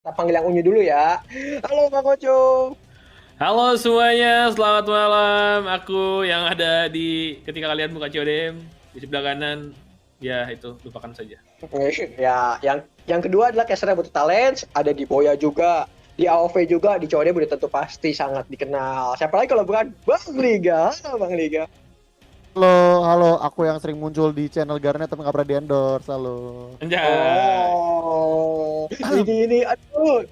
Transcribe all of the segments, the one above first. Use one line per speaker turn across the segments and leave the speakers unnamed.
Kita panggil yang unyu dulu ya. Halo Bang Oco.
Halo semuanya, selamat malam. Aku yang ada ketika kalian buka CODM di sebelah kanan. Ya itu, lupakan saja.
Ya, yang kedua adalah Caster Butuh Talent, ada di Boya juga, di AOV juga, di COD udah tentu pasti sangat dikenal. Siapa lagi kalau bukan Bang Liga? Halo Bang Liga.
Halo, halo, aku yang sering muncul di channel Garnet tapi nggak pernah di endorse, halo.
Anjay.
Oh, ini aduh.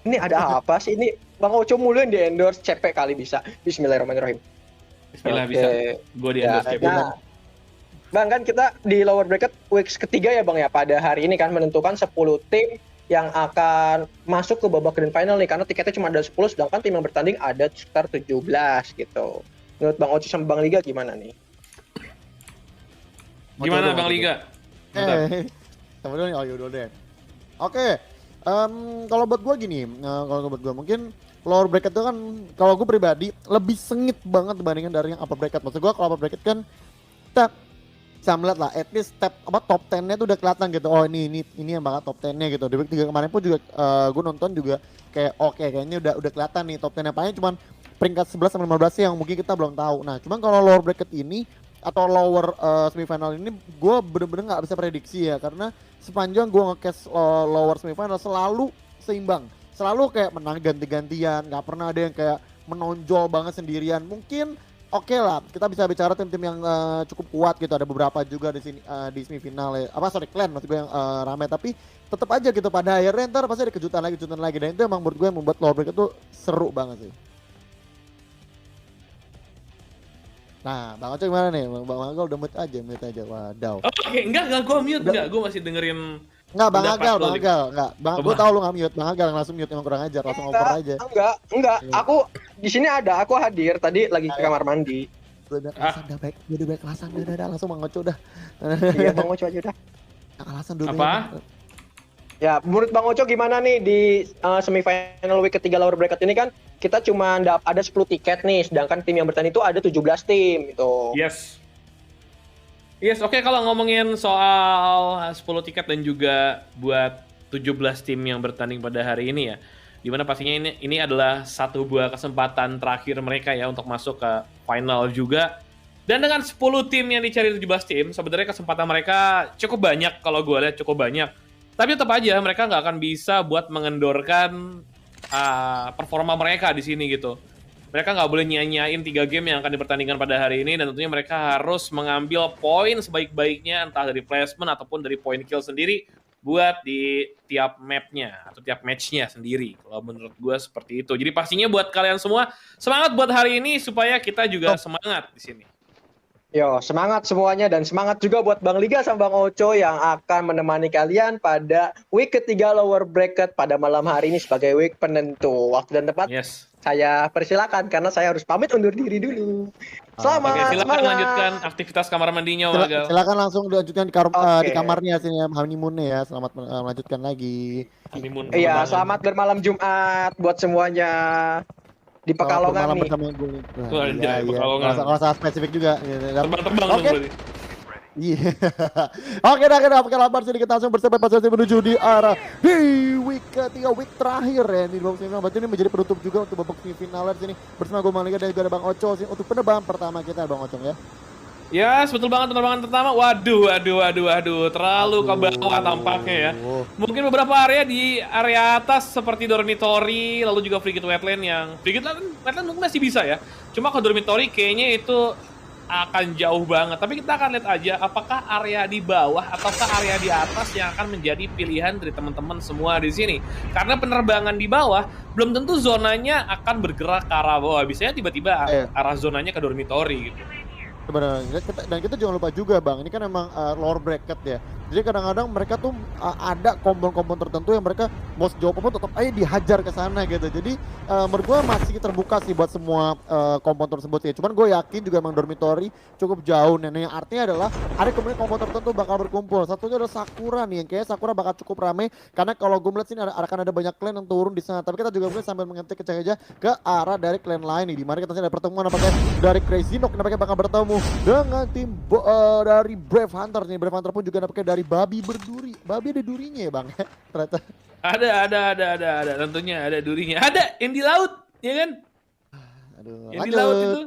Ini ada apa sih ini? Bang Oco mulu yang di endorse, cepet kali bisa. Bismillahirrahmanirrahim.
Bismillah bisa.
Oke.
Gue di
Ya,
endorse CP.
nah, Bang, kan kita di lower bracket weeks ketiga ya Bang ya, pada hari ini kan menentukan 10 tim yang akan masuk ke babak grand final nih, karena tiketnya cuma ada 10 sedangkan tim yang bertanding ada sekitar 17 gitu. Menurut Bang Oci sama Bang Liga gimana nih?
Gimana
Mau
Bang
coba.
Liga? Bentar.
Sama dulu nih, oh yaudah deh. Oke, kalau buat gue gini, kalau buat gue mungkin lower bracket itu kan, kalau gue pribadi lebih sengit banget dibandingkan dari yang upper bracket. Maksud gue kalau upper bracket kan kita bisa melihat lah, at least top 10-nya tuh udah kelihatan gitu. Oh ini yang bakal top 10-nya gitu. Di week 3 kemarin pun juga gue nonton juga kayak oke, kayaknya udah kelihatan nih top 10-nya. Paling cuman peringkat 11 sampai 15 sih yang mungkin kita belum tahu. Nah, cuman kalau lower bracket ini atau lower semifinal ini gue bener-bener nggak bisa prediksi ya, karena sepanjang gue nge-cast lower semifinal selalu seimbang, selalu kayak menang ganti-gantian, nggak pernah ada yang kayak menonjol banget sendirian. Mungkin oke lah, kita bisa bicara tim-tim yang cukup kuat gitu, ada beberapa juga di sini di semifinal ya. Clan maksud gue yang ramai, tapi tetap aja gitu pada akhirnya ntar pasti ada kejutan lagi, dan itu emang menurut gue yang membuat lower bracket tuh seru banget sih. Nah, Bang Oce gimana nih? Bang Agal udah mute aja. Wadaw.
Oke, enggak, gue mute, enggak. Gue masih dengerin
Enggak, Bang
pendapat
Agal,
lo.
enggak. Bang,
Oh,
gue tau lu nggak mute. Bang Agal yang langsung mute, emang kurang ajar, langsung over aja.
Enggak.
Iya.
Aku di sini ada, aku hadir tadi lagi ke kamar mandi.
Udah kelasan, udah baik, udah baik kelasan, udah langsung Bang Oce udah.
Iya, Bang Oco aja udah.
Alasan dulu.
Apa?
Ya, menurut Bang Oco gimana nih di semifinal week ketiga lower bracket ini kan kita cuma ada 10 tiket nih, sedangkan tim yang bertanding itu ada 17 tim gitu.
Yes. Yes, oke, kalau ngomongin soal 10 tiket dan juga buat 17 tim yang bertanding pada hari ini ya, dimana pastinya ini adalah satu buah kesempatan terakhir mereka ya untuk masuk ke final juga. Dan dengan 10 tim yang dicari 17 tim, sebenarnya kesempatan mereka cukup banyak, kalau gue lihat cukup banyak. Tapi tetap aja mereka nggak akan bisa buat mengendorkan performa mereka di sini gitu. Mereka nggak boleh nyanyain 3 game yang akan dipertandingkan pada hari ini, dan tentunya mereka harus mengambil poin sebaik-baiknya, entah dari placement ataupun dari point kill sendiri buat di tiap mapnya atau tiap matchnya sendiri. Kalau menurut gue seperti itu. Jadi pastinya buat kalian semua, semangat buat hari ini supaya kita juga semangat di sini.
Yo, semangat semuanya dan semangat juga buat Bang Liga sama Bang Oco yang akan menemani kalian pada week ketiga lower bracket pada malam hari ini sebagai week penentu. Waktu dan tempat
Yes.
saya persilakan karena saya harus pamit undur diri dulu.
Oke,
Selamat,
silakan
semangat.
lanjutkan aktivitas kamar mandinya, Om Agal.
Silakan langsung dilanjutkan di
Oke.
kamarnya sini ya, honeymoon-nya ya. Selamat melanjutkan lagi.
Honeymoon
Iya,
penerbangan.
selamat bermalam Jumat buat semuanya di
Selamat
Pekalongan
bermalam
nih.
bersama gue.
Wah, anjay, Pekalongan.
Nggak usah spesifik juga. Gitu.
Terbang-terbang dong
Oke.
berarti.
Iya. Oke, dah pakai labar sedikit langsung bersepakat posisi menuju di arah di week ketiga, week terakhir ya di babak semifinal. Berarti ini menjadi penutup juga untuk babak semifinal di sini bersama gue Bang Liga dan juga ada Bang Oco sih untuk penerbangan pertama kita, Bang Ocong ya.
Ya, betul banget penerbangan pertama. Waduh. Terlalu ke bawah tampaknya ya. Mungkin beberapa area di area atas seperti dormitory, lalu juga frigate wetland yang frigate wetland mungkin masih bisa ya. Cuma ke dormitory kayaknya itu akan jauh banget. Tapi kita akan lihat aja apakah area di bawah ataukah area di atas yang akan menjadi pilihan dari teman-teman semua di sini. Karena penerbangan di bawah belum tentu zonanya akan bergerak ke arah bawah. Biasanya tiba-tiba arah zonanya ke dormitory gitu.
Sebenarnya dan kita jangan lupa juga Bang, ini kan emang lower bracket ya. Jadi kadang-kadang mereka tuh ada kompon-kompon tertentu yang mereka mau sejauh apapun tetap aja dihajar ke sana gitu. Jadi menurut gue masih terbuka sih buat semua kompon tersebut ya. Cuman gue yakin juga emang dormitory cukup jauh. Nah, yang artinya adalah ada kemudian kompon tertentu bakal berkumpul. Satunya adalah Sakura nih, yang kayaknya Sakura bakal cukup ramai karena kalau gue melihat sini akan ada banyak clan yang turun di sana. Tapi kita juga mungkin sambil mengetik aja ke arah dari clan lain nih, di mana kita ada pertemuan apakah dari Crazy Nok nampaknya bakal bertemu dengan tim dari Brave Hunter nih. Brave Hunter pun juga nampaknya dari Babi Berduri. Babi ada durinya ya Bang, ternyata.
Ada. Tentunya ada durinya. Ada yang di laut, ya kan?
Aduh,
Yang di laut itu.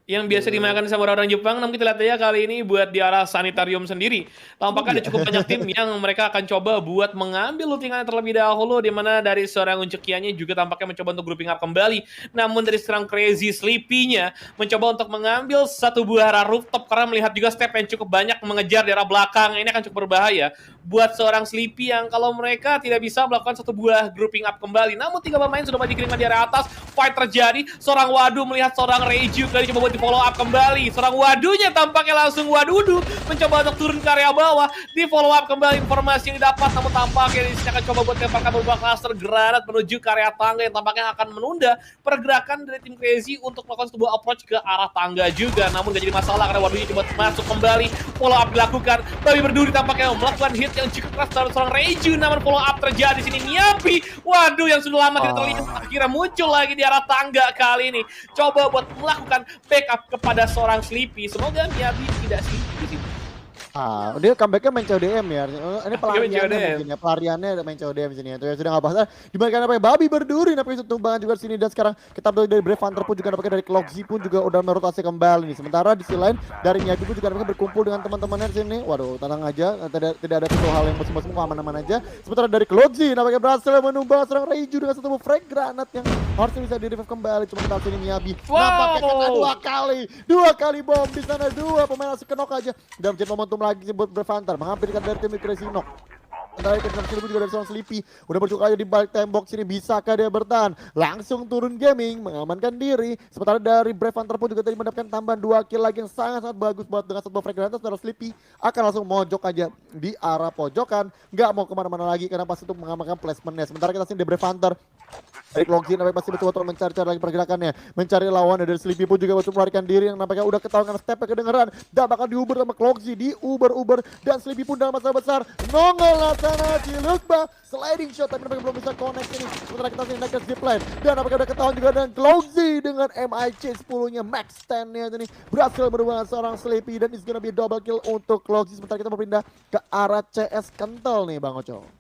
Yang biasa dimakan sama orang-orang Jepang, namun kita lihat ya kali ini buat di arah sanitarium sendiri. Tampaknya ada cukup banyak tim yang mereka akan coba buat mengambil lootingan terlebih dahulu, di mana dari seorang Uncekianya juga tampaknya mencoba untuk grouping up kembali. Namun dari serang Crazy Sleepy-nya mencoba untuk mengambil satu buah arah rooftop karena melihat juga step yang cukup banyak mengejar di arah belakang. Ini akan cukup berbahaya buat seorang Sleepy yang kalau mereka tidak bisa melakukan satu buah grouping up kembali. Namun 3 pemain sudah dikirimkan di area atas, fight terjadi, seorang Wadu melihat seorang Reiju kali coba buat di follow up kembali. Seorang Wadunya tampaknya langsung Wadudu mencoba untuk turun ke area bawah, di follow up kembali informasi yang didapat, namun tampaknya di sini akan coba buat tembakan beberapa cluster granat menuju ke area tangga yang tampaknya akan menunda pergerakan dari tim Crazy untuk melakukan sebuah approach ke arah tangga juga. Namun gak jadi masalah karena Wadunya coba masuk kembali, follow up dilakukan. Babi berduri tampaknya melakukan hit yang cukup keras dari seorang Reiju, namun follow up terjadi di sini. Miyabi, waduh, yang sudah lama tidak terlihat akhirnya muncul lagi di arah tangga kali ini. Coba buat melakukan backup kepada seorang Sleepy. Semoga Miyabi tidak sleepy di sini.
Dia comebacknya main CODM ya. Ini pelariannya
CODM.
mungkin ya. Pelariannya main CODM di sini ya. Itu ya sudah nggak bahas. Dimainkan apa ya? Babi berduri nampaknya tumbangan juga di sini, dan sekarang kita dari Brave Hunter pun juga nampaknya dari Clockzy pun juga udah merotasi kembali nih. Sementara di sisi lain dari Miyabi pun juga nampaknya berkumpul dengan teman-temannya di sini. Waduh, tenang aja. Tidak ada satu hal yang musim-musim aman-aman aja. Sementara dari Clockzy nampaknya berhasil menumbang serang Reiju dengan satu frag granat yang harusnya bisa di-revive kembali. Cuma kita sini Miyabi nampaknya kena dua kali bom di sana, dua pemain langsung kenok aja. Dan menjadi momentum lagi buat Brave Hunter menghampirkan dari tim Crazy Nok. Dari tim Sleepy juga dari seorang Sleepy udah bercuka aja di balik tembok sini. Bisakah dia bertahan? Langsung turun gaming mengamankan diri. Sementara dari Brave Hunter pun juga tadi mendapatkan tambahan 2 kill lagi yang sangat-sangat bagus buat dengan satu fragrantas. Sementara Sleepy akan langsung mojok aja di arah pojokan, nggak mau kemana-mana lagi karena pasti untuk mengamankan placementnya. Sementara kita sini di Brave Hunter dari Clockzy nampaknya pasti betul-betul mencari-cari lagi pergerakannya, mencari lawan. Dari Sleepy pun juga untuk melarikan diri yang nampaknya udah ketahuan karena stepnya kedengeran dan bakal diuber sama Clockzy, diuber dan Sleepy pun dalam masalah besar. Nongol lah sana Cilukba, sliding shot tapi nampaknya belum bisa connect ini. Sementara kita sini naik ke zipline dan nampaknya udah ketahuan juga dengan Clockzy dengan MIC 10-nya max 10-nya ini berhasil merubah seorang Sleepy, dan it's gonna be double kill untuk Clockzy. Sementara kita berpindah ke arah CS kental nih Bang Oco.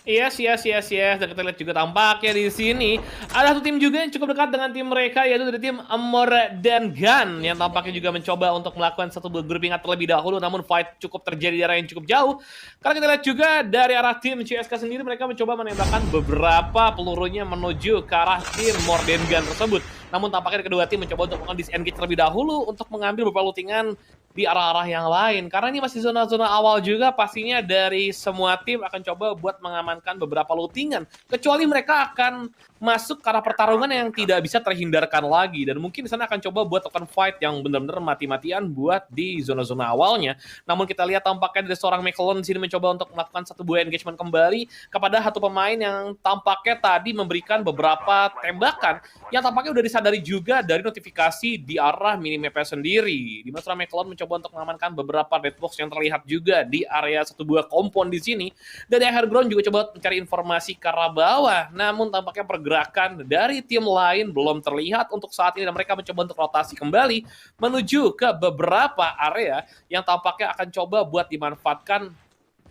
Yes. Dan kita lihat juga tampaknya di sini ada satu tim juga yang cukup dekat dengan tim mereka, yaitu dari tim Amor dan Gun yang tampaknya juga mencoba untuk melakukan satu grouping up terlebih dahulu, namun fight cukup terjadi di arah yang cukup jauh. Karena kita lihat juga dari arah tim CSK sendiri mereka mencoba menembakkan beberapa pelurunya menuju ke arah tim Amor dan Gun tersebut. Namun tampaknya kedua tim mencoba untuk melakukan disengage terlebih dahulu untuk mengambil beberapa lootingan di arah-arah yang lain. Karena ini masih zona-zona awal juga, pastinya dari semua tim akan coba buat mengamankan beberapa lootingan. Kecuali mereka akan masuk ke arah pertarungan yang tidak bisa terhindarkan lagi. Dan mungkin di sana akan coba buat akan fight yang benar-benar mati-matian buat di zona-zona awalnya. Namun kita lihat tampaknya dari seorang McClellan sini mencoba untuk melakukan satu buah engagement kembali kepada satu pemain yang tampaknya tadi memberikan beberapa tembakan yang tampaknya udah disadari juga dari notifikasi di arah minimapnya sendiri. Di mana seorang McClellan mencoba untuk mengamankan beberapa deadbox yang terlihat juga di area satu buah kompon di sini. Dari Air Ground juga coba mencari informasi ke arah bawah. Namun tampaknya pergerakan dari tim lain belum terlihat untuk saat ini, dan mereka mencoba untuk rotasi kembali menuju ke beberapa area yang tampaknya akan coba buat dimanfaatkan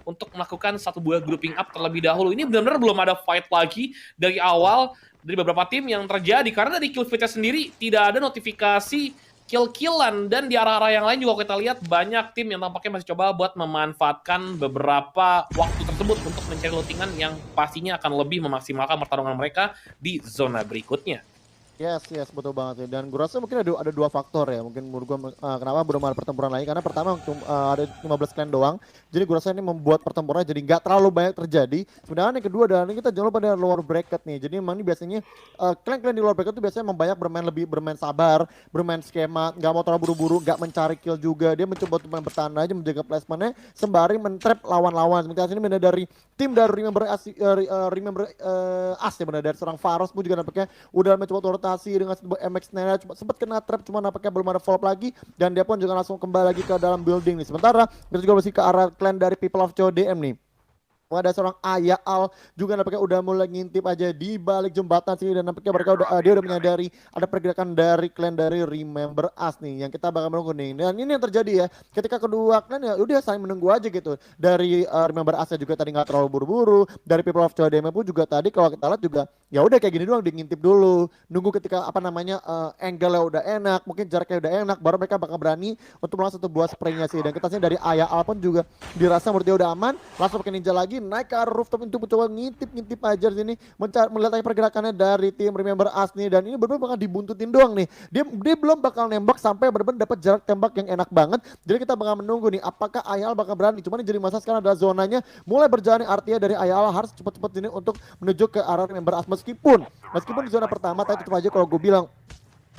untuk melakukan satu buah grouping up terlebih dahulu. Ini benar-benar belum ada fight lagi dari awal dari beberapa tim yang terjadi, karena dari kill feed-nya sendiri tidak ada notifikasi kill-killan, dan di arah-arah yang lain juga kita lihat banyak tim yang tampaknya masih coba buat memanfaatkan beberapa waktu tersebut untuk mencari lootingan yang pastinya akan lebih memaksimalkan pertarungan mereka di zona berikutnya.
Yes, betul banget ya. Dan gue rasa mungkin ada dua faktor ya. Mungkin menurut gue kenapa belum ada pertempuran lagi. Karena pertama ada 15 clan doang. Jadi gue rasa ini membuat pertempuran jadi nggak terlalu banyak terjadi. Sebenarnya yang kedua adalah kita jangan lupa ada lower bracket nih. Jadi memang ini biasanya clan-clan di lower bracket itu biasanya memang banyak bermain sabar, bermain skema, nggak mau terlalu buru-buru, nggak mencari kill juga. Dia mencoba untuk main bertahan aja, menjaga placementnya sembari men-trap lawan-lawan. Sementara ini benar dari tim dari Remember As ya, benar dari seorang Faros pun juga nampaknya udah mencoba turun dengan MX Nera, sempat kena trap, cuma nampaknya belum ada follow up lagi, dan dia pun juga langsung kembali lagi ke dalam building nih. Sementara kita juga masih ke arah clan dari People of CODM nih. Ada seorang Ayah Al juga nampaknya udah mulai ngintip aja di balik jembatan sini, dan nampaknya mereka udah dia udah menyadari ada pergerakan dari klan dari Remember Us nih yang kita bakal menunggu nih. Dan ini yang terjadi ya, ketika kedua klan ya udah saling menunggu aja gitu. Dari Remember Us juga tadi nggak terlalu buru-buru, dari People of CODM pun juga tadi kalau kita lihat juga ya udah kayak gini doang, ngintip dulu, nunggu ketika apa namanya angle-nya udah enak, mungkin jaraknya udah enak, baru mereka bakal berani untuk melakukan satu buah spraynya sih. Dan kita sih dari Ayah Al pun juga dirasa menurut dia udah aman, langsung pakai ninja lagi naik ke arah rooftop untuk mencoba ngintip aja sini, melihat aja pergerakannya dari tim Remember Us nih. Dan ini benar-benar bakal dibuntutin doang nih, dia belum bakal nembak sampai benar-benar dapat jarak tembak yang enak banget. Jadi kita bakal menunggu nih apakah Ayal bakal berani. Cuman ini jadi masalah sekarang adalah zonanya mulai berjalan, artinya dari Ayal harus cepat-cepat ini untuk menuju ke arah Remember Us. Meskipun di zona pertama tadi tetap aja kalau gue bilang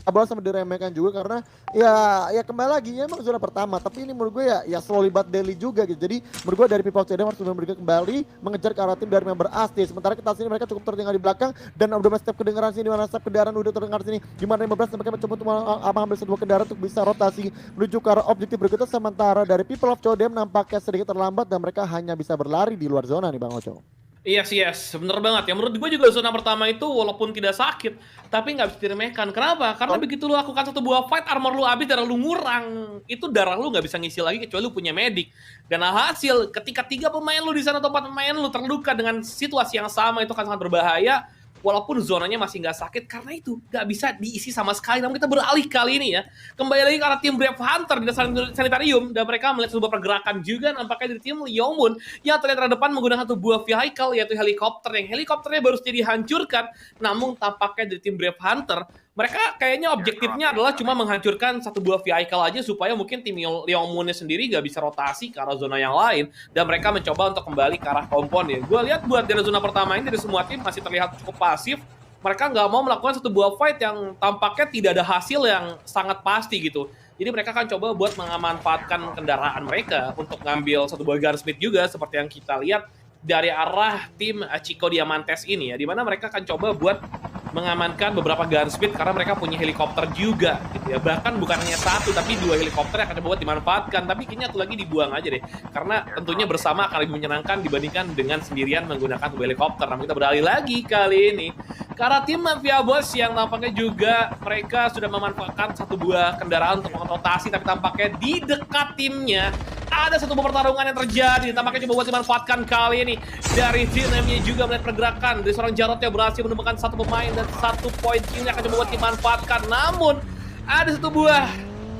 bola sama diremehkan juga, karena ya kembali lagi ya emang zona pertama, tapi ini menurut gue ya slowly but daily juga gitu. Jadi menurut gue dari People CDM harus benar-benar kembali mengejar ke arah tim dari Member Us. Sementara kita sini mereka cukup tertinggal di belakang, dan udah step kedengaran sini, di mana step kendaraan udah terdengar sini, di mana Member Us mereka mencoba untuk mengambil sebuah kendaraan untuk bisa rotasi menuju ke arah objektif berikutnya. Sementara dari People of CODM nampaknya sedikit terlambat dan mereka hanya bisa berlari di luar zona nih Bang Oco.
Yes, bener banget ya. Menurut gue juga zona pertama itu walaupun tidak sakit, tapi nggak bisa diremehkan. Kenapa? Karena begitu lu lakukan satu buah fight, armor lu habis, darah lu ngurang. Itu darah lu nggak bisa ngisi lagi kecuali lu punya medik. Dan hasil ketika 3 pemain lu di sana atau 4 pemain lu terluka dengan situasi yang sama, itu akan sangat berbahaya. Walaupun zonanya masih nggak sakit, karena itu nggak bisa diisi sama sekali. Namun kita beralih kali ini ya, kembali lagi ke arah tim Brave Hunter di dasar sanitarium, dan mereka melihat sebuah pergerakan juga nampaknya dari tim Yongmun yang terlihat terdepan menggunakan satu buah vehicle, yaitu helikopter, yang helikopternya baru saja dihancurkan. Namun tampaknya dari tim Brave Hunter, mereka kayaknya objektifnya adalah cuma menghancurkan satu buah vehicle aja supaya mungkin tim Yongmunnya sendiri nggak bisa rotasi ke arah zona yang lain, dan mereka mencoba untuk kembali ke arah kompon ya. Gue lihat buat dari zona pertama ini dari semua tim masih terlihat cukup pasif. Mereka nggak mau melakukan satu buah fight yang tampaknya tidak ada hasil yang sangat pasti gitu. Jadi mereka akan coba buat mengamanfaatkan kendaraan mereka untuk ngambil satu buah gunsmith juga, seperti yang kita lihat dari arah tim Chico Diamantes ini ya, dimana mereka akan coba buat mengamankan beberapa gunsmith karena mereka punya helikopter juga gitu ya. Bahkan bukan hanya satu tapi 2 helikopter yang akan coba dimanfaatkan, tapi kayaknya satu lagi dibuang aja deh, karena tentunya bersama akan lebih menyenangkan dibandingkan dengan sendirian menggunakan 2 helikopter. Nah, kita beralih lagi kali ini ke arah tim Mafia Boss yang tampaknya juga mereka sudah memanfaatkan satu buah kendaraan untuk rotasi, tapi tampaknya di dekat timnya ada satu pertarungan yang terjadi. Tampaknya coba buat dimanfaatkan kali ini dari tim M-nya juga melihat pergerakan dari seorang Jarod yang berhasil menemukan satu pemain dan 1 poin kill yang akan coba buat dimanfaatkan. Namun ada satu buah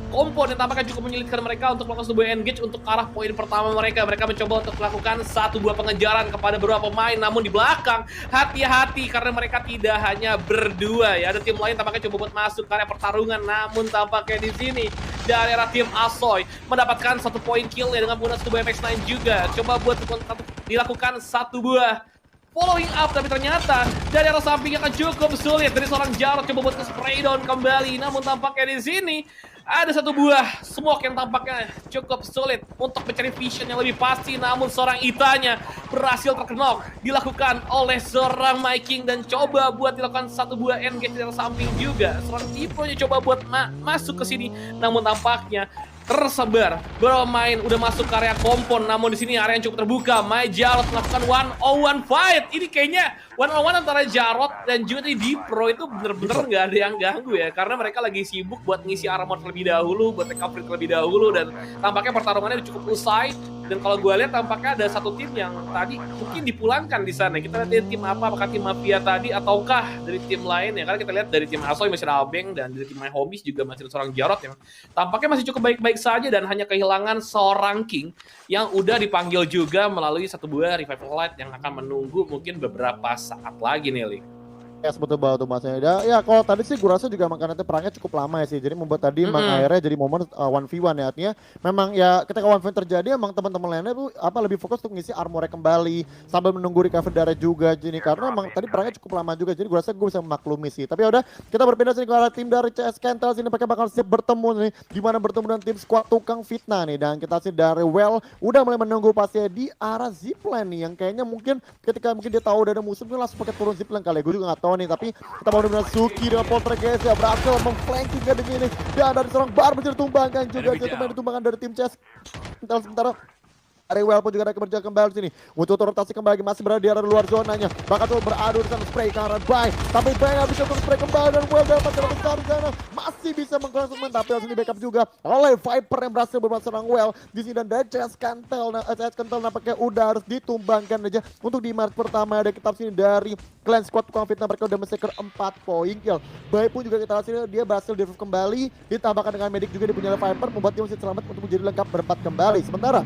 kompon yang tampaknya cukup menyulitkan mereka untuk melakukan sebuah engage untuk arah poin pertama mereka. Mereka mencoba untuk melakukan satu buah pengejaran kepada beberapa pemain, namun di belakang hati-hati karena mereka tidak hanya berdua ya. Ada tim lain tampaknya coba buat masuk ke area pertarungan, namun tampaknya di sini dari arah tim Asoy mendapatkan 1 poin kill ya dengan menggunakan satu buah MX9 juga. Coba buat dilakukan satu buah following up, tapi ternyata dari arah samping akan cukup sulit dari seorang Jarod coba buat ke spray down kembali. Namun tampaknya di sini ada satu buah smoke yang tampaknya cukup sulit untuk mencari vision yang lebih pasti. Namun seorang Itanya berhasil terkenok dilakukan oleh seorang Myking dan coba buat dilakukan satu buah engage dari samping juga. Seorang Ipronya coba buat masuk ke sini, namun tampaknya tersebar. Beberapa main udah masuk ke area kompon, namun di sini area yang cukup terbuka. Jarod melakukan 1-on-1 fight. Ini kayaknya 1-on-1 antara Jarod dan juga tadi Dipro itu bener-bener nggak ada yang ganggu ya, karena mereka lagi sibuk buat ngisi armor terlebih dahulu, buat recovery terlebih dahulu, dan tampaknya pertarungannya cukup usai. Dan kalau gue lihat tampaknya ada satu tim yang tadi mungkin dipulangkan di sana. Kita lihat dari tim apa, apakah tim Mafia tadi ataukah dari tim lain ya. Karena kita lihat dari tim Asoy masih ada Albeng, dan dari tim My Homies juga masih ada seorang Jarod yang tampaknya masih cukup baik-baik saja, dan hanya kehilangan seorang King yang udah dipanggil juga melalui satu buah revival light yang akan menunggu mungkin beberapa saat lagi nih, Lik.
Ya betul banget tuh masnya. Ya kalau tadi sih gue rasa juga makanya perangnya cukup lama ya sih. Jadi membuat tadi akhirnya jadi momen 1v1 ya. Artinya memang ya ketika 1v1 terjadi emang teman-teman lainnya tuh lebih fokus untuk ngisi armornya kembali sambil menunggu recover darah juga. Jadi karena emang tadi perangnya cukup lama juga. Jadi gue rasa gue bisa memaklumi sih. Tapi udah kita berpindah sini ke arah tim dari CS Kentel sini pakai bakal siap bertemu nih. Gimana bertemu dengan tim squad tukang fitnah nih. Dan kita sih dari Well udah mulai menunggu pastinya di arah zipline nih. Yang kayaknya mungkin ketika mungkin dia tahu udah ada musuh dia langsung pakai turun zipline kali. Gue juga gak tahu nih, tapi kita mau dengan Suki dengan poltergeist ya berhasil memflanking ke ini, dan dari seorang Barber ditumbangkan juga, ditumbangkan dari tim CS. Sementara Dari Well pun juga ada berjaga kembali sini untuk rotasi kembali masih berada di area luar zonanya. Bahkan tuh beradu di sana spray ke arah Bay. Tapi Bay nggak bisa untuk spray kembali dan Well dapat jalan besar di sana. Masih bisa mengkonsumen tapi harus di backup juga oleh Viper yang berhasil bermain serang Well di sini dan dari CS Kentel nampaknya udah harus ditumbangkan aja untuk di match pertama. Ada kita sini dari Clan Squad tukang fitnah mereka udah men-secure 4 poin kill. Bay pun juga kita lihat sini dia berhasil di kembali ditambahkan dengan medik juga dipunyai Viper membuat dia masih selamat untuk menjadi lengkap berempat kembali. Sementara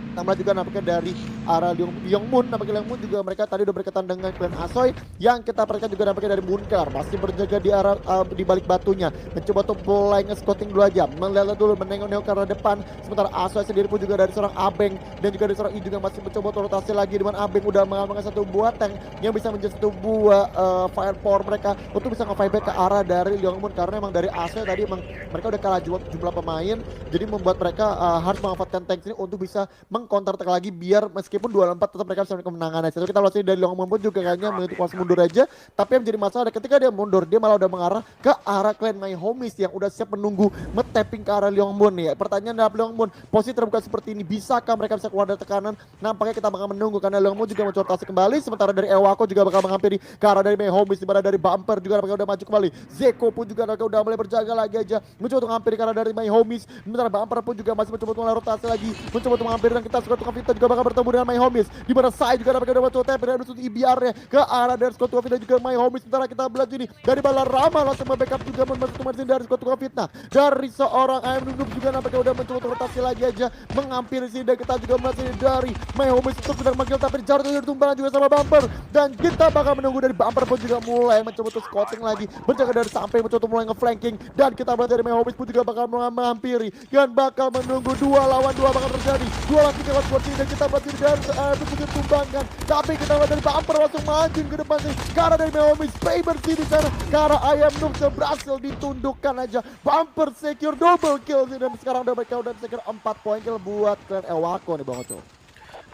tambah juga nampaknya dari arah Yongmun, nampaknya Yongmun juga mereka tadi udah berkaitan dengan Clan Asoy yang kita perhatikan juga nampaknya dari Munkar masih berjaga di arah di balik batunya mencoba untuk mulai nge-scouting dulu aja melihat dulu menengok-nengok ke arah depan. Sementara Asoy sendiri pun juga dari seorang Abeng dan juga dari seorang I juga masih mencoba untuk rotasi lagi dengan Abeng udah mengamankan satu buah tank yang bisa menjadi satu buah firepower mereka untuk bisa nge-fight back ke arah dari Yongmun karena emang dari Asoy tadi emang mereka udah kalah jumlah pemain jadi membuat mereka harus memanfaatkan tank ini untuk bisa counter attack lagi biar meskipun 2-4 tetap mereka bisa kemenangan aja. Kita lihat dari Yongmun pun juga kayaknya menentukan kuasa mundur aja, tapi yang menjadi masalah ada ketika dia mundur dia malah udah mengarah ke arah Clan My Homies yang udah siap menunggu tapping ke arah Yongmun nih. Pertanyaan dari Yongmun, posisi terbuka seperti ini bisakah mereka bisa keluar dari tekanan? Nampaknya kita bakal menunggu karena Yongmun juga mencoba rotasi kembali sementara dari Ewako juga bakal menghampiri ke arah dari My Homies dimana dari Bumper juga mereka udah maju kembali. Zeko pun juga mereka udah mulai berjaga lagi aja mencoba untuk menghampiri ke arah dari My Homies. Sementara Bumper pun juga masih mencoba untuk rotasi lagi mencoba untuk menghampiri dan kita Squad Vita juga bakal bertemu dengan My Homies di mana saya juga dapat mencoba tap dan untuk IBR-nya ke arah dari Squad Vita juga My Homies. Sementara kita belajar ini dari Balarama langsung membackup juga masuk dari Squad Fitnah dari seorang AM Noob juga nampaknya udah mencoba untuk rotasi lagi aja menghampiri sini dan kita juga melihat ini dari My Homies untuk benar manggil tapi jarak ditumpangan juga sama Bumper dan kita bakal menunggu dari Bumper pun juga mulai mencoba untuk scouting lagi berjaga dari sampai mencoba untuk mulai nge-flanking dan kita melihat dari My Homies pun juga bakal menghampiri dan bakal menunggu 2 lawan 2 bakal terjadi 2 lawan 3 lawan dan kita berarti dari berpikir tumbangkan tapi kita lihat dari Bumper langsung maju ke depan sih ke arah dari My Homies spray bersih di sana ke arah Ayam Noob berhasil ditundukkan aja Bumper secure double kill sih dan sekarang mereka udah secure 4 poin kill buat Clan Ewako nih Bang Oco.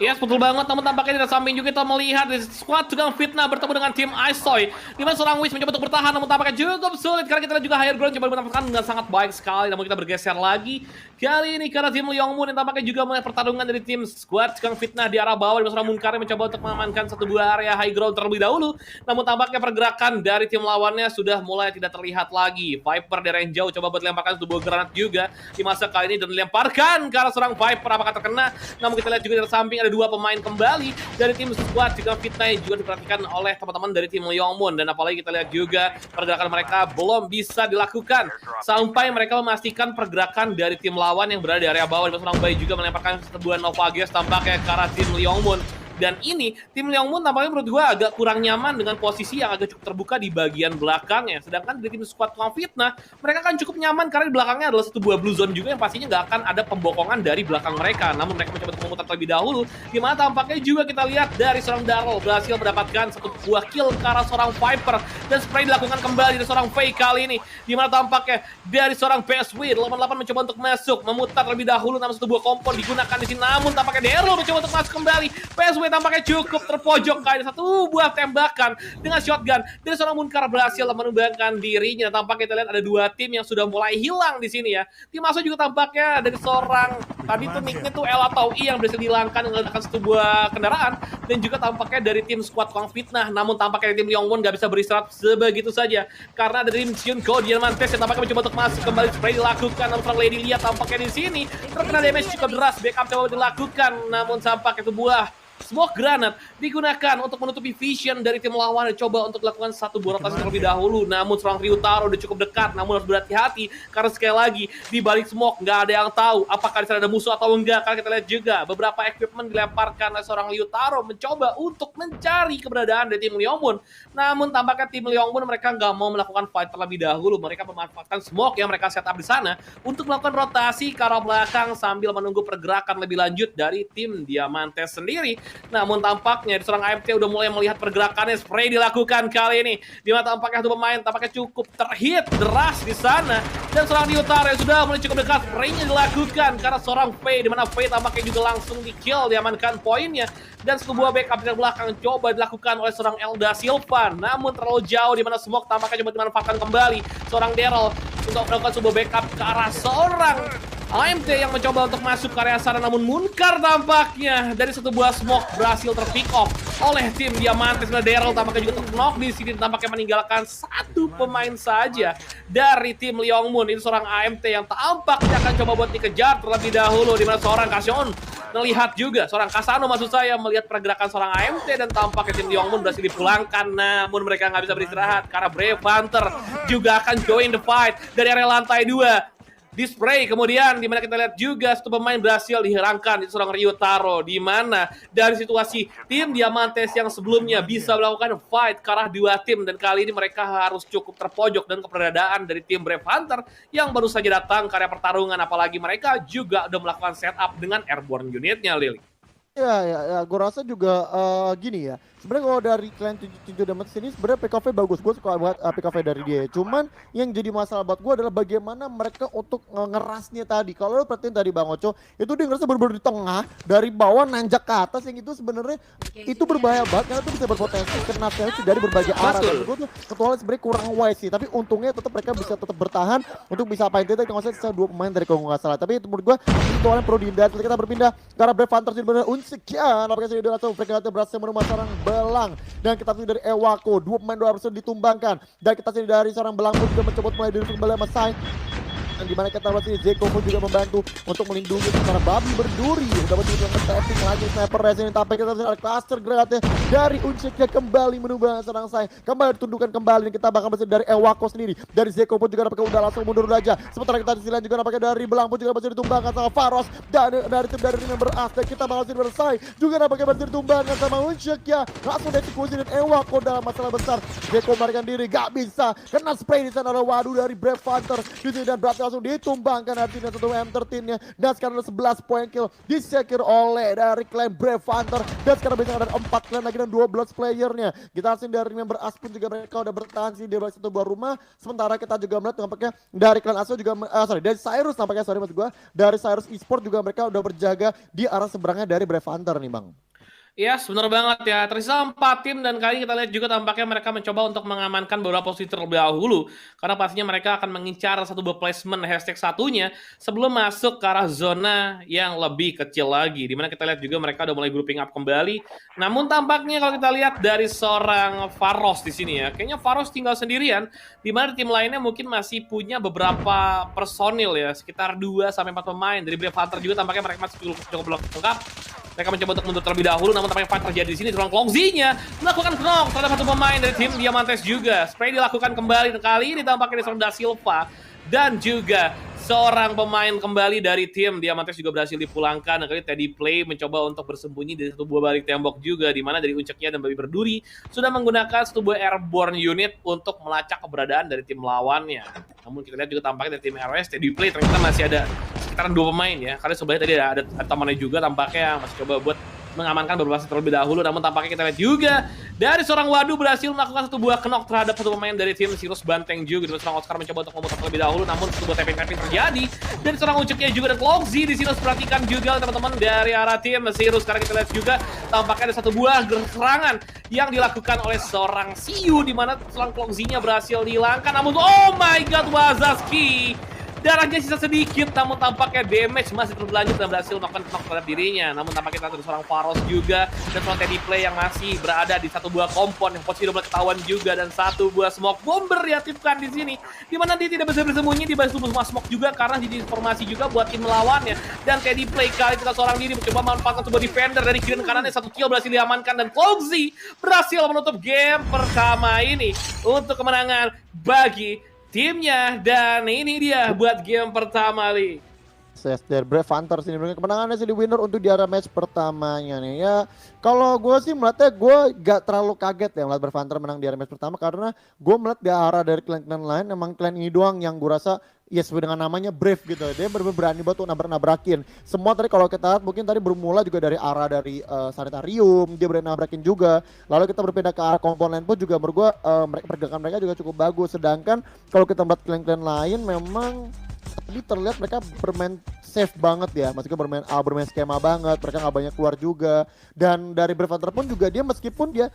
Yes, betul banget. Namun tampaknya di samping juga kita melihat di squad juga fitnah bertemu dengan tim Isoy. Di mana seorang Wish mencoba untuk bertahan, namun tampaknya cukup sulit karena kita juga higher ground coba mendapatkan dengan sangat baik sekali. Namun kita bergeser lagi kali ini karena tim Yongmun yang tampaknya juga melihat pertarungan dari tim squad juga fitnah di arah bawah. Di mana seorang Munkar mencoba untuk mengamankan satu buah area high ground terlebih dahulu. Namun tampaknya pergerakan dari tim lawannya sudah mulai tidak terlihat lagi. Viper dari range jauh coba buat lemparkan satu buah granat juga di masa kali ini dan dilemparkan ke arah seorang Viper apakah terkena. Namun kita lihat juga dari samping ada 2 pemain kembali dari tim squad juga fitnah yang juga diperhatikan oleh teman-teman dari tim Yongmun dan apalagi kita lihat juga pergerakan mereka belum bisa dilakukan sampai mereka memastikan pergerakan dari tim lawan yang berada di area bawah dan seorang Bay juga melemparkan sebuah Nova Gas tampaknya ke arah tim Yongmun. Dan ini tim Yongmun tampaknya menurut gue agak kurang nyaman dengan posisi yang agak cukup terbuka di bagian belakangnya. Sedangkan di tim squad tukang fitnah mereka kan cukup nyaman karena di belakangnya adalah satu buah blue zone juga yang pastinya nggak akan ada pembokongan dari belakang mereka. Namun mereka mencoba untuk memutar terlebih dahulu. Dimana tampaknya juga kita lihat dari seorang Darrell berhasil mendapatkan satu buah kill ke arah seorang Viper. Dan spray dilakukan kembali dari seorang Faye kali ini. Dimana tampaknya dari seorang PSW 88 mencoba untuk masuk. Memutar terlebih dahulu namun satu buah kompon digunakan di sini. Namun tampaknya Darrell mencoba untuk masuk kembali. PSW tampaknya cukup terpojok kali satu buah tembakan dengan shotgun dari seorang Munkar berhasil menumbangkan dirinya. Tampaknya kita lihat ada 2 tim yang sudah mulai hilang di sini ya. Tim Aso juga tampaknya dari seorang tadi tuh nicknya tuh L atau I yang berhasil dihilangkan menggunakan satu buah kendaraan dan juga tampaknya dari tim squad tukang fitnah. Namun tampaknya dari tim Yongmun gak bisa beristirahat sebegitu saja karena ada tim Shunko Diamantes yang tampaknya mencoba untuk masuk kembali spray dilakukan. Namun seorang Lady lihat tampaknya di sini terkena damage cukup deras. Backup coba dilakukan namun tampaknya itu buah smoke granat digunakan untuk menutupi vision dari tim lawan dan coba untuk melakukan satu buah rotasi terlebih dahulu. Namun seorang Ryutaro udah cukup dekat, namun harus berhati-hati karena sekali lagi di balik smoke nggak ada yang tahu apakah di sana ada musuh atau enggak. Karena kita lihat juga beberapa equipment dilemparkan oleh seorang Ryutaro mencoba untuk mencari keberadaan dari tim Yongmun. Namun tampaknya tim Yongmun mereka nggak mau melakukan fight terlebih dahulu. Mereka memanfaatkan smoke yang mereka setup di sana untuk melakukan rotasi ke arah belakang sambil menunggu pergerakan lebih lanjut dari tim Diamantes sendiri. Namun tampaknya seorang AMT udah mulai melihat pergerakannya, spray dilakukan kali ini. Di mana tampaknya satu pemain tampaknya cukup terhit deras di sana. Dan seorang Ryutaro yang sudah mulai cukup dekat, spraynya dilakukan karena seorang Faye, di mana Faye tampaknya juga langsung di-kill, diamankan poinnya. Dan satu buah backup dari belakang coba dilakukan oleh seorang Elda Silva. Namun terlalu jauh di mana smoke tampaknya coba dimanfaatkan kembali seorang Darrell untuk melakukan sebuah backup ke arah seorang AMT yang mencoba untuk masuk ke area sana, namun Munkar tampaknya dari satu buah smoke berhasil terpick off oleh tim Diamantes. Daryl tampaknya juga terknock di sini, tampaknya meninggalkan satu pemain saja dari tim Leongmun. Ini seorang AMT yang tampaknya akan coba buat dikejar terlebih dahulu, di mana seorang Kasion melihat juga, seorang Kasano maksud saya, melihat pergerakan seorang AMT dan tampaknya tim Leongmun berhasil dipulangkan, namun mereka nggak bisa beristirahat karena Brave Hunter juga akan join the fight dari area lantai 2. Display kemudian dimana kita lihat juga satu pemain berhasil dihilangkan, itu seorang Ryotaro, di mana dari situasi tim Diamantes yang sebelumnya bisa melakukan fight ke arah dua tim, dan kali ini mereka harus cukup terpojok dan keberadaan dari tim Brave Hunter yang baru saja datang ke area pertarungan, apalagi mereka juga udah melakukan setup dengan airborne unitnya, Lily.
Ya, gue rasa juga gini ya. Sebenarnya kalau dari klan 77 Diamantes ini sebenarnya PKV bagus, gue suka banget PKV dari dia. Cuman yang jadi masalah buat gue adalah bagaimana mereka untuk ngerasnya tadi. Kalau lo perhatiin tadi Bang Oco, itu dia ngerasa bener-bener di tengah, dari bawah nanjak ke atas, yang itu sebenarnya itu berbahaya banget karena itu bisa berpotensi kena challenge dari berbagai arah. Dan gue tuh ketuanya sebenarnya kurang wise sih, tapi untungnya tetap mereka bisa tetap bertahan untuk bisa apain itu. Kalau saya dua pemain dari kalau nggak salah, tapi itu menurut gue ketuanya perlu dihindari. Kita berpindah ke arah Brave Hunters ini benar unsekian. Apakah saya udah langsung mereka berhasil menemukan sarang belang, dan kita sini dari Ewako, dua pemain berhasil ditumbangkan, dan kita sini dari seorang belang pun juga mencoba mulai dari kembali sama Sai. Dan dimana kita lihat sini Zeko pun juga membantu untuk melindungi karena babi berduri. Udah berhasil nge-tapping lagi sniper Resin, tapi kita lihat cluster granatnya dari Unseknya kembali menubah serang Sai, kembali ditundukkan kembali, dan kita bakal berhasil dari Ewako sendiri. Dari Zeko pun juga nampaknya udah langsung mundur aja. Sementara kita di sini juga nampaknya dari belang pun juga berhasil ditumbangkan sama Faros, dan dari tim dari member As, dan kita bakal berhasil bersai juga nampaknya berhasil ditumbangkan sama Unseknya. Langsung dieksekusi dan Ewako dalam masalah besar. Zeko melarikan diri, gak bisa, kena spray di sana oleh waduh dari Brave Hunter di sini, dan berhasil langsung ditumbangkan artinya satu M13-nya, dan sekarang ada 11 poin kill disekir oleh dari clan Brave Hunter, dan sekarang bisa ada 4 clan lagi dan 12 playernya. Kita hasil dari member As pun juga mereka udah bertahan sih di satu buah rumah. Sementara kita juga melihat nampaknya dari clan Aso juga dari Cyrus nampaknya, maksud gua dari Cyrus Esport juga mereka udah berjaga di arah seberangnya dari Brave Hunter nih Bang.
Ya, benar banget ya. Tersisa 4 tim, dan kali kita lihat juga tampaknya mereka mencoba untuk mengamankan beberapa posisi terlebih dahulu. Karena pastinya mereka akan mengincar satu buah placement hashtag satunya sebelum masuk ke arah zona yang lebih kecil lagi. Dimana kita lihat juga mereka udah mulai grouping up kembali. Namun tampaknya kalau kita lihat dari seorang Faros di sini ya, kayaknya Faros tinggal sendirian. Dimana tim lainnya mungkin masih punya beberapa personil ya, sekitar 2-4 pemain. Dari Brave Hunter juga tampaknya mereka masih cukup lengkap. Mereka mencoba untuk mundur terlebih dahulu, namun tampaknya fight terjadi di sini. Seorang Klongzi-nya melakukan knock terhadap satu pemain dari tim Diamantes juga. Spray dilakukan kembali, kali ini tampaknya dari seorang Da Silva, dan juga seorang pemain kembali dari tim Diamantes juga berhasil dipulangkan. Dan kali Teddy Play mencoba untuk bersembunyi di satu buah balik tembok juga, di mana dari Unceknya dan Babi Berduri sudah menggunakan satu buah airborne unit untuk melacak keberadaan dari tim lawannya. Namun kita lihat juga tampaknya dari tim RS, Teddy Play ternyata masih ada sekitaran 2 pemain ya, karena sebelahnya tadi ada temannya juga tampaknya masih coba buat mengamankan beberapa set terlebih dahulu. Namun tampaknya kita lihat juga dari seorang Wadu berhasil melakukan satu buah knock terhadap satu pemain dari tim Sirus Banteng juga. Dan seorang Oscar mencoba untuk memutar terlebih dahulu, namun satu buah tapping terjadi dari seorang Uceknya juga, dan Klongzi di sini harus perhatikan juga teman-teman dari arah tim Sirus. Karena kita lihat juga tampaknya ada satu buah serangan yang dilakukan oleh seorang Siu, di mana seorang Klongzi-nya berhasil dihilangkan. Namun oh my god, Wazaski darahnya sisa sedikit, namun tampaknya damage masih terus berlanjut dan berhasil melakukan knock terhadap dirinya. Namun tampaknya ada seorang Faros juga dan seorang Teddy Play yang masih berada di satu buah kompon yang posisi udah mulai ketahuan juga, dan satu buah smoke bomber diaktifkan di sini, di mana dia tidak bisa bersembunyi di bawah semua smoke juga karena jadi informasi juga buat tim lawannya. Dan Teddy Play kali kita seorang diri mencoba memanfaatkan sebuah defender dari kiri dan kanannya, satu kill berhasil diamankan, dan Klongzi berhasil menutup game pertama ini untuk kemenangan bagi timnya. Dan ini dia buat game pertama, Li.
Dari Brave Hunters ini kemenangannya sih di winner untuk di arah match pertamanya nih ya. Kalau gue sih melihatnya gue gak terlalu kaget ya melihat Brave Hunter menang di arah match pertama, karena gue melihat di arah dari klan-klan lain emang klan ini doang yang gue rasa ya sesuai dengan namanya Brave gitu. Dia benar-benar berani banget untuk nabrak-nabrakin. Semua tadi kalau kita lihat mungkin tadi bermula juga dari arah dari sanitarium, dia berani nabrakin juga. Lalu kita berpindah ke arah komponen pun juga menurut gue pergerakan mereka juga cukup bagus. Sedangkan kalau kita melihat klan-klan lain memang tadi terlihat mereka bermain safe banget ya, maksudnya bermain skema banget, mereka nggak banyak keluar juga. Dan dari Brave Hunter pun juga dia meskipun dia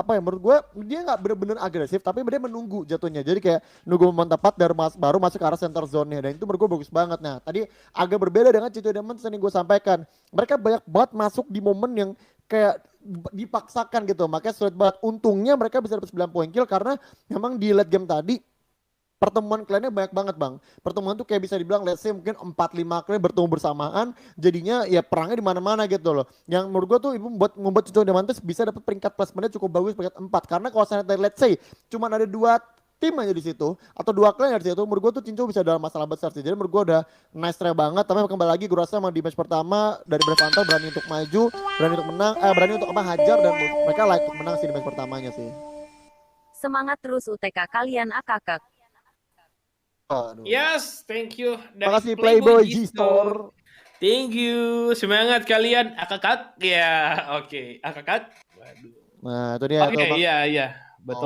menurut gue dia nggak bener-bener agresif, tapi dia menunggu jatuhnya. Jadi kayak nunggu momen tepat baru masuk ke arah center zone-nya, dan itu menurut gue bagus banget. Nah tadi agak berbeda dengan Cico Diamonds yang gue sampaikan, mereka banyak banget masuk di momen yang kayak dipaksakan gitu, makanya sulit banget. Untungnya mereka bisa dapat 9 poin kill karena memang di late game tadi pertemuan kliennya banyak banget bang. Pertemuan tuh kayak bisa dibilang let's say mungkin 4-5 klien bertemu bersamaan, jadinya ya perangnya di mana-mana gitu loh. Yang menurut gua tuh itu membuat Cico Diamantes bisa dapat peringkat placementnya cukup bagus, peringkat 4, karena kalau saya let's say cuma ada 2 tim aja di situ atau 2 klien di situ, menurut gua tuh Cinco bisa dalam masalah besar sih. Jadi menurut gua udah nice try banget. Tapi kembali lagi gue rasa emang di match pertama dari Brave Hunter berani untuk maju, berani untuk menang, berani untuk hajar, dan mereka like menang sih di match pertamanya sih.
Semangat terus UTK kalian akak.
Aduh.
Yes, thank you.
Makasih Playboy G-Store.
Thank you. Semangat kalian akak. Ya, oke. Akak. Waduh.
Nah, itu dia.
Oke, iya. Betul.